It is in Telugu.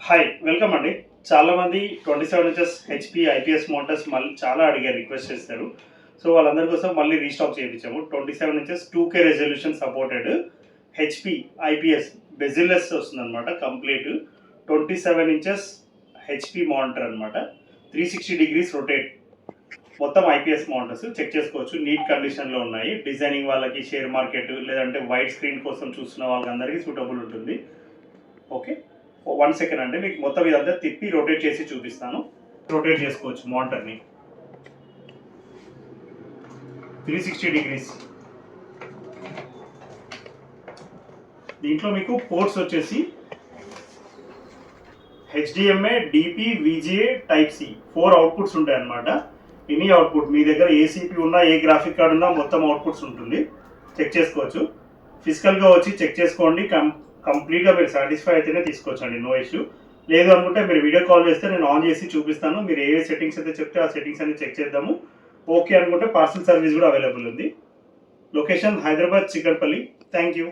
హాయ్ వెల్కమ్ అండి. చాలామంది 27 ఇంచెస్ హెచ్పి ఐపీఎస్ మోటార్స్ మళ్ళీ చాలా అడిగారు, రిక్వెస్ట్ చేస్తారు. సో వాళ్ళందరి కోసం మళ్ళీ రీస్టాక్ చేయించాము. 27 inches 2K resolution supported HP IPS bezelless వస్తుందన్నమాట. కంప్లీట్ 27 ఇంచెస్ హెచ్పి మానిటర్ అనమాట. 360 డిగ్రీస్ రొటేట్, మొత్తం ఐపీఎస్ మోటార్స్ చెక్ చేసుకోవచ్చు. నీట్ కండిషన్లో ఉన్నాయి. డిజైనింగ్ వాళ్ళకి, షేర్ మార్కెట్ లేదంటే వైట్ స్క్రీన్ కోసం చూస్తున్న వాళ్ళందరికీ సూటబుల్ ఉంటుంది. ఓకే, 1 సెకండ్ అండి, మీకు మొత్తం ఇదంతా తిప్పి రొటేట్ చేసి చూపిస్తాను. రొటేట్ చేసుకోవచ్చు మానిటర్ని 360 డిగ్రీస్. దీంట్లో మీకు పోర్ట్స్ వచ్చేసి HDMI, DP, VGA, type C 4 outputs ఉంటాయి అన్నమాట. ఎనీ అవుట్పుట్ మీ దగ్గర ఏ సిపి ఉన్నా, ఏ గ్రాఫిక్ కార్డ్ ఉన్నా మొత్తం అవుట్పుట్స్ ఉంటుంది. చెక్ చేసుకోవచ్చు. ఫిజికల్గా వచ్చి చెక్ చేసుకోండి. కంప్లీట్గా మీరు సాటిస్ఫై అయితేనే తీసుకోవచ్చండి, నో ఇష్యూ. లేదు అనుకుంటే మీరు వీడియో కాల్ చేస్తే నేను ఆన్ చేసి చూపిస్తాను. మీరు ఏ సెట్టింగ్స్ అయితే చెప్తే ఆ సెట్టింగ్స్ అన్ని చెక్ చేద్దాము. ఓకే అనుకుంటే పార్సల్ సర్వీస్ కూడా అవైలబుల్ ఉంది. Location Hyderabad, Chikatpalli. Thank you.